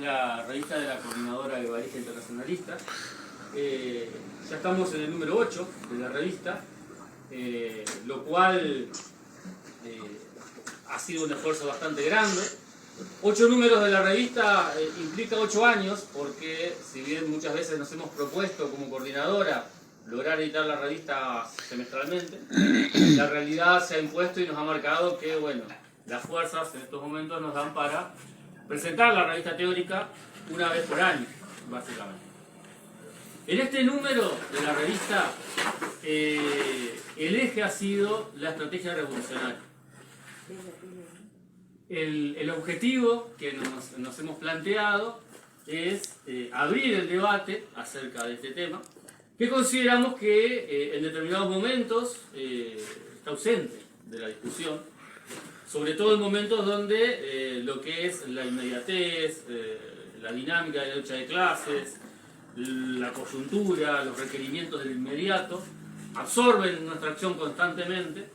la revista de la Coordinadora Guevarista Internacionalista. Ya estamos en el número 8 de la revista, lo cual ha sido un esfuerzo bastante grande. 8 números de la revista implica 8 años, porque si bien muchas veces nos hemos propuesto como coordinadora lograr editar la revista semestralmente, la realidad se ha impuesto y nos ha marcado que, bueno, las fuerzas en estos momentos nos dan para presentar la revista teórica una vez por año, básicamente. En este número de la revista, el eje ha sido la estrategia revolucionaria. El objetivo que nos hemos planteado es abrir el debate acerca de este tema, que consideramos que en determinados momentos está ausente de la discusión, sobre todo en momentos donde lo que es la inmediatez, la dinámica de la lucha de clases, la coyuntura, los requerimientos del inmediato, absorben nuestra acción constantemente,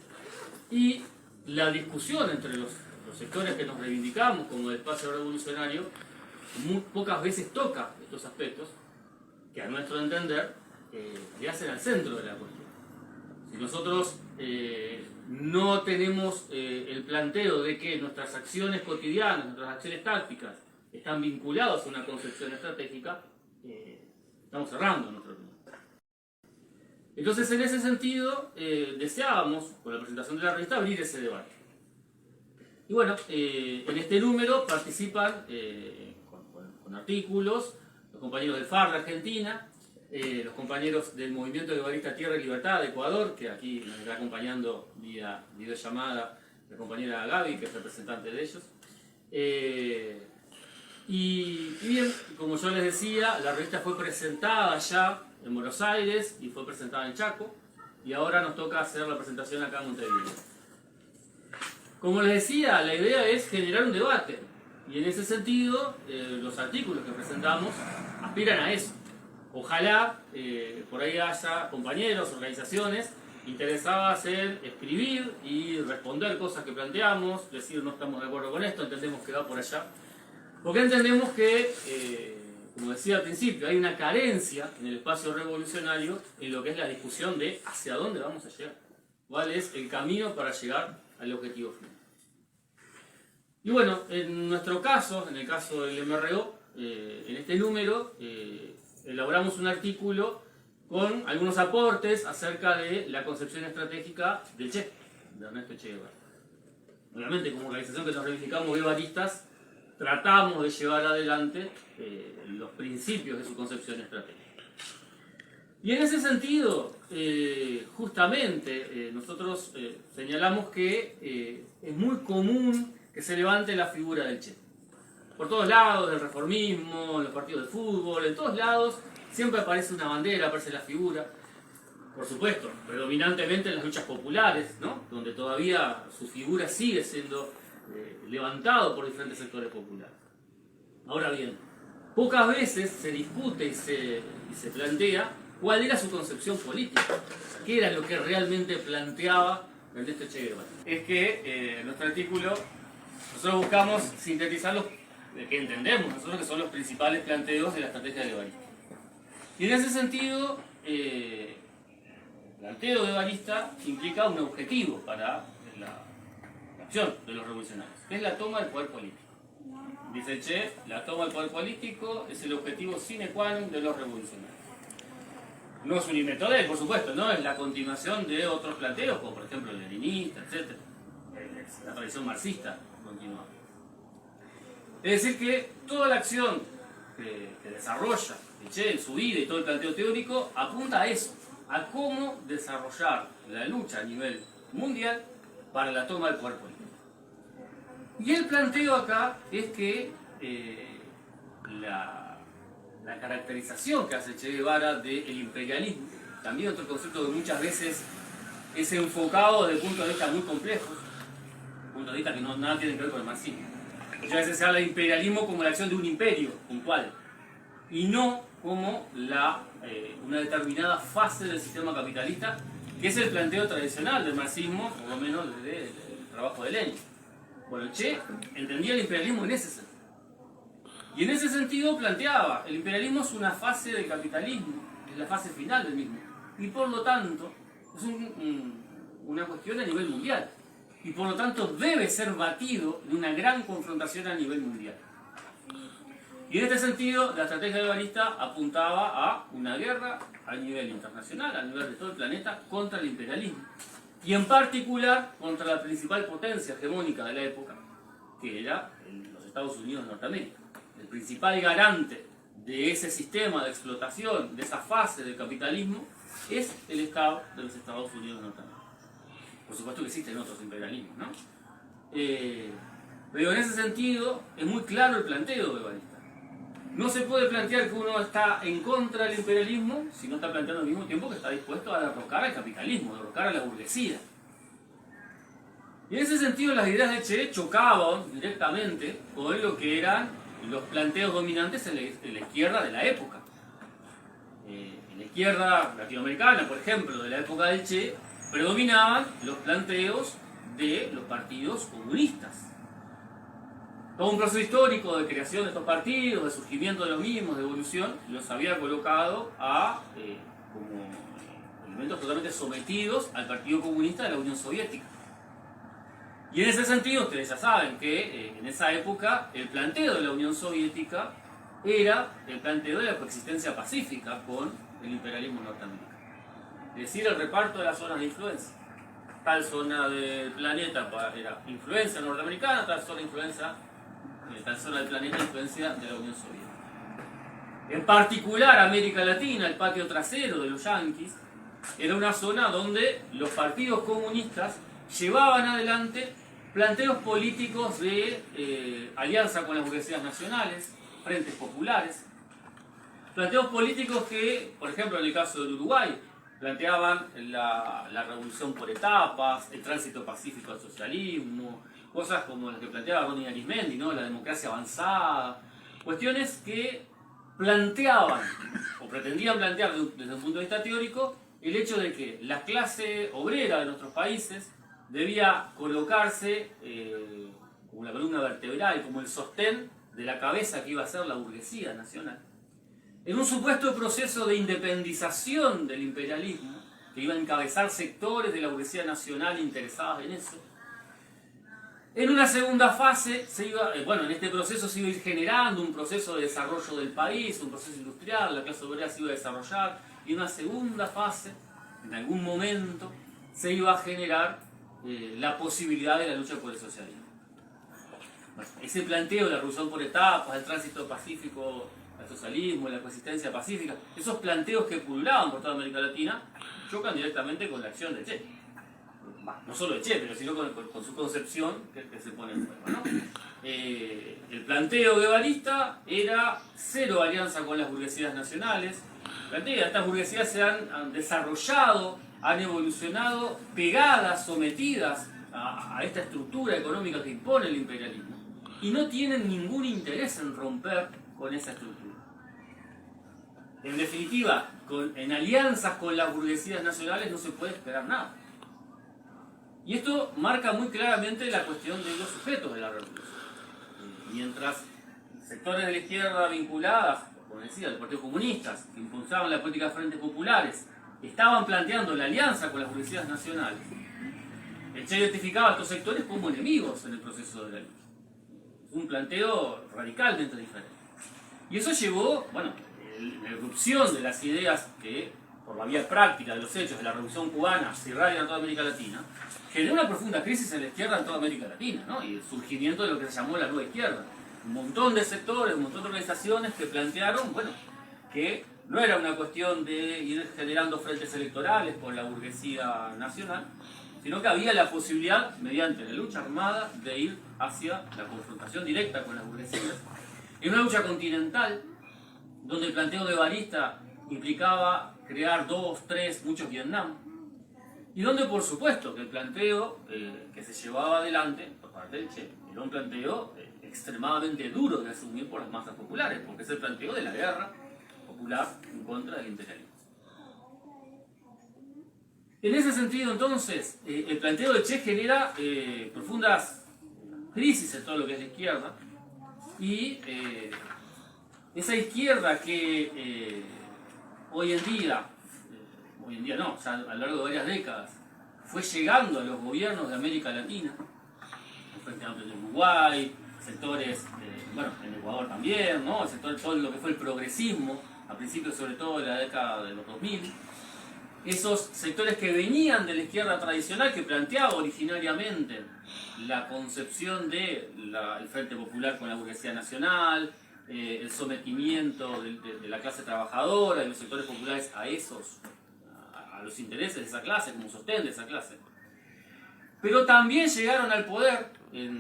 y la discusión entre los sectores que nos reivindicamos como el espacio revolucionario muy pocas veces toca estos aspectos que, a nuestro entender, le hacen al centro de la cuestión. Si nosotros no tenemos el planteo de que nuestras acciones cotidianas, nuestras acciones tácticas están vinculadas a una concepción estratégica, estamos cerrando nuestro opinión. Entonces, en ese sentido, deseábamos, con la presentación de la revista, abrir ese debate. Y bueno, en este número participan con artículos los compañeros del FAR de Argentina, los compañeros del Movimiento Guevarista Tierra y Libertad de Ecuador, que aquí nos está acompañando vía videollamada la compañera Gaby, que es representante de ellos. Y bien, como yo les decía, la revista fue presentada ya en Buenos Aires y fue presentada en Chaco, y ahora nos toca hacer la presentación acá en Montevideo. Como les decía, la idea es generar un debate, y en ese sentido los artículos que presentamos aspiran a eso. Ojalá por ahí haya compañeros, organizaciones interesadas en escribir y responder cosas que planteamos, decir no estamos de acuerdo con esto, entendemos que va por allá. Porque entendemos que, como decía al principio, hay una carencia en el espacio revolucionario en lo que es la discusión de hacia dónde vamos a llegar, cuál es el camino para llegar al objetivo final. Y bueno, en nuestro caso, en el caso del MRO, en este número, elaboramos un artículo con algunos aportes acerca de la concepción estratégica del Che, de Ernesto Che Guevara. Obviamente, como organización que nos reivindicamos guevaristas, tratamos de llevar adelante los principios de su concepción estratégica. Y en ese sentido, justamente, nosotros señalamos que es muy común que se levante la figura del Che. Por todos lados, del reformismo, en los partidos de fútbol, en todos lados, siempre aparece una bandera, aparece la figura. Por supuesto, predominantemente en las luchas populares, ¿no? Donde todavía su figura sigue siendo levantado por diferentes sectores populares. Ahora bien, pocas veces se discute y se plantea cuál era su concepción política, qué era lo que realmente planteaba Ernesto Che Guevara. Es que en nuestro artículo nosotros buscamos sintetizar los que entendemos nosotros que son los principales planteos de la estrategia guevarista. Y en ese sentido, el planteo guevarista implica un objetivo para la acción de los revolucionarios, que es la toma del poder político. Dice Che, la toma del poder político es el objetivo sine qua non de los revolucionarios. No es un invento de él, por supuesto, no es la continuación de otros planteos, como por ejemplo el leninista, etc. La tradición marxista continúa. Es decir, que toda la acción que desarrolla Che en su vida y todo el planteo teórico apunta a eso, a cómo desarrollar la lucha a nivel mundial para la toma del poder político. Y el planteo acá es que la caracterización que hace Che Guevara del imperialismo, también otro concepto que muchas veces es enfocado desde puntos de vista muy complejos, puntos de vista que no nada tienen que ver con el marxismo. Muchas veces se habla de imperialismo como la acción de un imperio puntual, y no como una determinada fase del sistema capitalista, que es el planteo tradicional del marxismo, por lo menos desde el trabajo de Lenin. Bueno, Che entendía el imperialismo en ese sentido. Y en ese sentido planteaba, el imperialismo es una fase del capitalismo, es la fase final del mismo, y por lo tanto es una cuestión a nivel mundial, y por lo tanto debe ser batido en una gran confrontación a nivel mundial. Y en este sentido, la estrategia globalista apuntaba a una guerra a nivel internacional, a nivel de todo el planeta, contra el imperialismo. Y en particular contra la principal potencia hegemónica de la época, que era los Estados Unidos de Norteamérica. El principal garante de ese sistema de explotación, de esa fase del capitalismo, es el Estado de los Estados Unidos de Norteamérica. Por supuesto que existen otros imperialismos, ¿no? Pero en ese sentido es muy claro el planteo globalista. No se puede plantear que uno está en contra del imperialismo si no está planteando al mismo tiempo que está dispuesto a derrocar al capitalismo, a derrocar a la burguesía. Y en ese sentido las ideas de Che chocaban directamente con lo que eran los planteos dominantes en la izquierda de la época. En la izquierda latinoamericana, por ejemplo, de la época del Che, predominaban los planteos de los partidos comunistas. Todo un proceso histórico de creación de estos partidos, de surgimiento de los mismos, de evolución, los había colocado como elementos totalmente sometidos al Partido Comunista de la Unión Soviética. Y en ese sentido, ustedes ya saben que en esa época el planteo de la Unión Soviética era el planteo de la coexistencia pacífica con el imperialismo norteamericano. Es decir, el reparto de las zonas de influencia. Tal zona del planeta era influencia norteamericana, tal zona del planeta influencia de la Unión Soviética. En particular, América Latina, el patio trasero de los yanquis, era una zona donde los partidos comunistas llevaban adelante planteos políticos de alianza con las burguesías nacionales, frentes populares, planteos políticos que, por ejemplo, en el caso del Uruguay, planteaban la revolución por etapas, el tránsito pacífico al socialismo, cosas como las que planteaba Ronnie Arismendi, ¿no? La democracia avanzada, cuestiones que planteaban o pretendían plantear desde un punto de vista teórico el hecho de que la clase obrera de nuestros países debía colocarse como la columna vertebral, como el sostén de la cabeza que iba a ser la burguesía nacional, en un supuesto proceso de independización del imperialismo que iba a encabezar sectores de la burguesía nacional interesados en eso. En una segunda fase, en este proceso se iba a ir generando un proceso de desarrollo del país, un proceso industrial, la clase obrera se iba a desarrollar, y en una segunda fase, en algún momento, se iba a generar la posibilidad de la lucha por el socialismo. Bueno, ese planteo de la revolución por etapas, el tránsito pacífico al socialismo, la coexistencia pacífica, esos planteos que pululaban por toda América Latina, chocan directamente con la acción de Che. No solo de Che, pero sino con su concepción que se pone en juego, ¿no? El planteo guevarista era cero alianza con las burguesías nacionales. Estas burguesías se han desarrollado, han evolucionado pegadas, sometidas a esta estructura económica que impone el imperialismo, y no tienen ningún interés en romper con esa estructura. En definitiva, en alianzas con las burguesías nacionales no se puede esperar nada. Y esto marca muy claramente la cuestión de los sujetos de la revolución. Mientras sectores de la izquierda vinculadas, como decía, al Partido Comunista, que impulsaban la política de frentes populares, estaban planteando la alianza con las burguesías nacionales, el Che identificaba a estos sectores como enemigos en el proceso de la lucha. Un planteo radicalmente diferente. Y eso llevó, la erupción de las ideas que, por la vía práctica de los hechos de la Revolución Cubana, se irradian en toda América Latina, generó una profunda crisis en la izquierda en toda América Latina, ¿no? Y el surgimiento de lo que se llamó la nueva izquierda. Un montón de sectores, un montón de organizaciones que plantearon, que no era una cuestión de ir generando frentes electorales con la burguesía nacional, sino que había la posibilidad, mediante la lucha armada, de ir hacia la confrontación directa con las burguesías, en una lucha continental, donde el planteo guevarista implicaba crear 2, 3, muchos Vietnam, y donde por supuesto que el planteo que se llevaba adelante por parte del Che era un planteo extremadamente duro de asumir por las masas populares, porque es el planteo de la guerra popular en contra del imperialismo. En ese sentido, entonces, el planteo de Che genera profundas crisis en todo lo que es la izquierda, y esa izquierda que hoy en día no, ya a lo largo de varias décadas, fue llegando a los gobiernos de América Latina, el Frente Amplio de Uruguay, sectores, bueno, en Ecuador también, ¿no? El sector, todo lo que fue el progresismo, a principios sobre todo de la década de los 2000, esos sectores que venían de la izquierda tradicional, que planteaba originariamente la concepción del Frente Popular con la burguesía nacional, el sometimiento de la clase trabajadora y los sectores populares a los intereses de esa clase, como sostén de esa clase. Pero también llegaron al poder,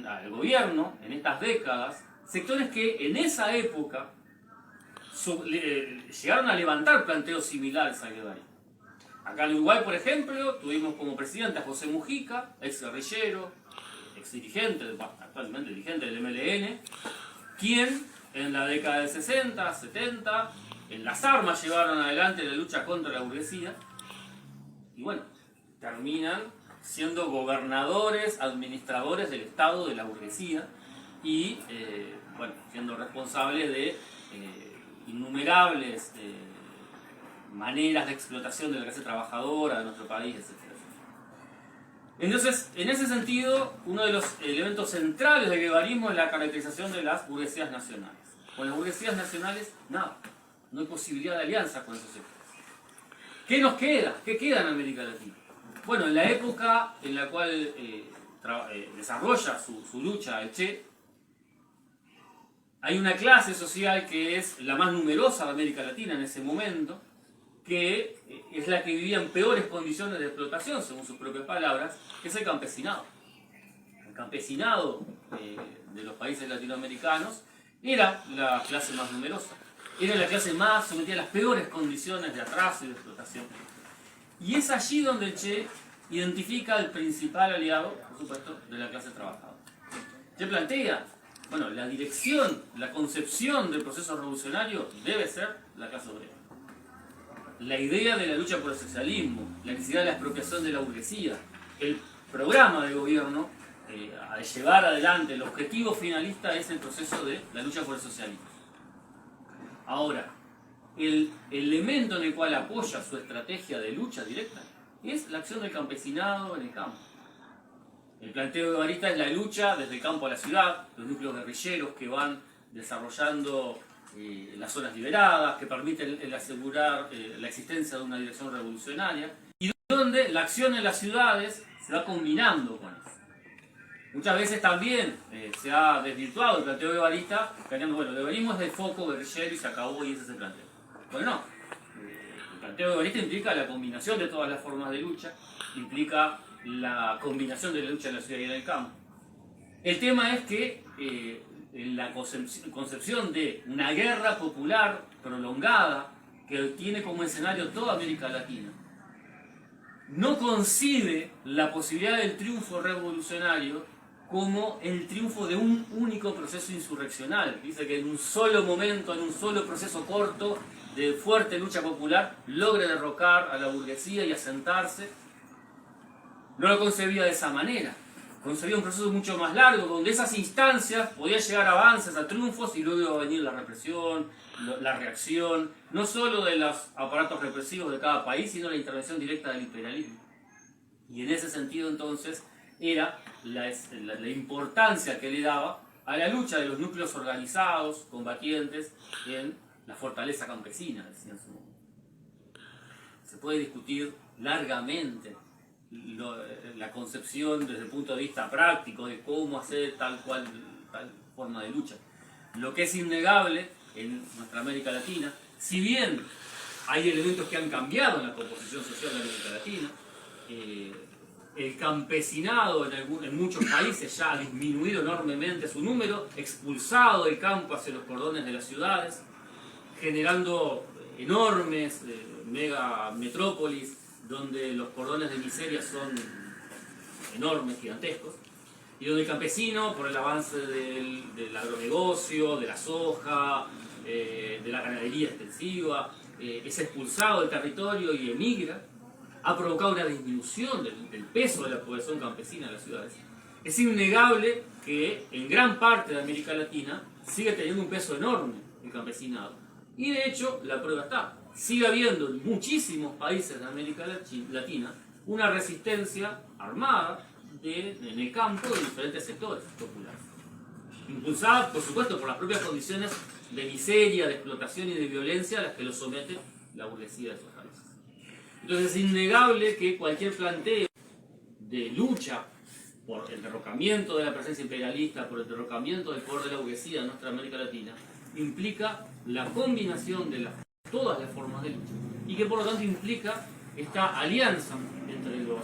al gobierno, en estas décadas, sectores que en esa época llegaron a levantar planteos similares al guevarismo. Acá en Uruguay, por ejemplo, tuvimos como presidente a José Mujica, ex guerrillero, ex dirigente, actualmente dirigente del MLN, quien en la década del 60, 70, en las armas llevaron adelante la lucha contra la burguesía, y bueno, terminan siendo gobernadores, administradores del Estado de la burguesía, y bueno, siendo responsables de innumerables maneras de explotación de la clase trabajadora de nuestro país, etc. Entonces, en ese sentido, uno de los elementos centrales del guevarismo es la caracterización de las burguesías nacionales. Con las burguesías nacionales, nada, no hay posibilidad de alianza con esos sectores. ¿Qué nos queda? ¿Qué queda en América Latina? Bueno, en la época en la cual desarrolla su lucha el Che, hay una clase social que es la más numerosa de América Latina en ese momento, que es la que vivía en peores condiciones de explotación, según sus propias palabras, que es el campesinado. El campesinado de los países latinoamericanos era la clase más numerosa, era la clase más sometida a las peores condiciones de atraso y de explotación. Y es allí donde el Che identifica el principal aliado, por supuesto, de la clase trabajadora. Che plantea, bueno, la dirección, la concepción del proceso revolucionario debe ser la clase obrera. La idea de la lucha por el socialismo, la necesidad de la expropiación de la burguesía, el programa de gobierno a llevar adelante, el objetivo finalista es el proceso de la lucha por el socialismo. Ahora, el elemento en el cual apoya su estrategia de lucha directa es la acción del campesinado en el campo. El planteo guevarista es la lucha desde el campo a la ciudad, los núcleos guerrilleros que van desarrollando las zonas liberadas, que permiten asegurar la existencia de una dirección revolucionaria, y donde la acción en las ciudades se va combinando con eso. Muchas veces también se ha desvirtuado el planteo guevarista, planteando, bueno, el guevarismo es del foco guerrillero y se acabó y ese es el planteo. Bueno, no. El planteo guevarista implica la combinación de todas las formas de lucha, implica la combinación de la lucha en la ciudad y en el campo. El tema es que en la concepción de una guerra popular prolongada que tiene como escenario toda América Latina, no concibe la posibilidad del triunfo revolucionario como el triunfo de un único proceso insurreccional. Dice que en un solo momento, en un solo proceso corto de fuerte lucha popular, logre derrocar a la burguesía y asentarse. No lo concebía de esa manera. Concebía un proceso mucho más largo, donde esas instancias podían llegar a avances, a triunfos, y luego iba a venir la represión, la reacción, no solo de los aparatos represivos de cada país, sino la intervención directa del imperialismo. Y en ese sentido, entonces, era la importancia que le daba a la lucha de los núcleos organizados, combatientes, en la fortaleza campesina, decía en su momento. Se puede discutir largamente la concepción desde el punto de vista práctico de cómo hacer tal forma de lucha. Lo que es innegable en nuestra América Latina, si bien hay elementos que han cambiado en la composición social de América Latina, el campesinado en muchos países ya ha disminuido enormemente su número, expulsado del campo hacia los cordones de las ciudades, generando enormes mega metrópolis donde los cordones de miseria son enormes, gigantescos, y donde el campesino, por el avance del agronegocio, de la soja, de la ganadería extensiva, es expulsado del territorio y emigra, ha provocado una disminución del peso de la población campesina en las ciudades. Es innegable que en gran parte de América Latina sigue teniendo un peso enorme el campesinado. Y de hecho, la prueba está. Sigue habiendo en muchísimos países de América Latina una resistencia armada en el campo de diferentes sectores populares. Impulsada, por supuesto, por las propias condiciones de miseria, de explotación y de violencia a las que los somete la burguesía de esos países. Entonces es innegable que cualquier planteo de lucha por el derrocamiento de la presencia imperialista, por el derrocamiento del poder de la burguesía en nuestra América Latina, implica la combinación de todas las formas de lucha y que por lo tanto implica esta alianza entre los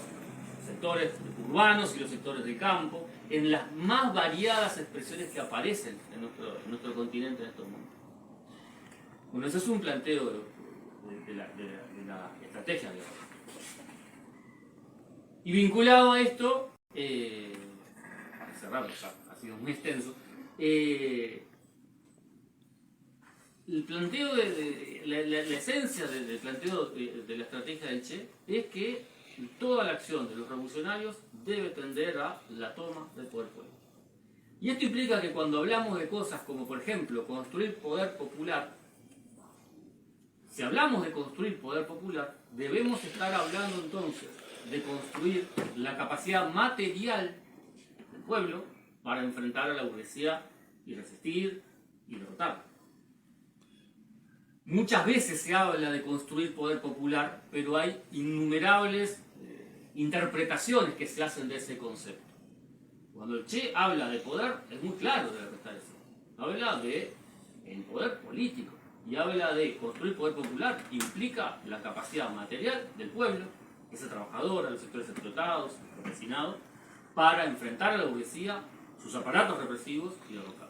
sectores urbanos y los sectores del campo en las más variadas expresiones que aparecen en nuestro continente en estos momentos. Bueno, ese es un planteo de la estrategia de la guerra. Y vinculado a esto, para cerrar, ha sido muy extenso, el planteo la esencia del planteo de la estrategia del Che es que toda la acción de los revolucionarios debe tender a la toma del poder político. Y esto implica que cuando hablamos de cosas como, por ejemplo, construir poder popular, si hablamos de construir poder popular, debemos estar hablando entonces de construir la capacidad material del pueblo para enfrentar a la burguesía y resistir y derrotarla. Muchas veces se habla de construir poder popular, pero hay innumerables interpretaciones que se hacen de ese concepto. Cuando el Che habla de poder, es muy claro de lo que está diciendo. Habla de el poder político y habla de construir poder popular, implica la capacidad material del pueblo, esa trabajadora, los sectores explotados, el campesinado, para enfrentar a la burguesía, sus aparatos represivos y derrocarlos.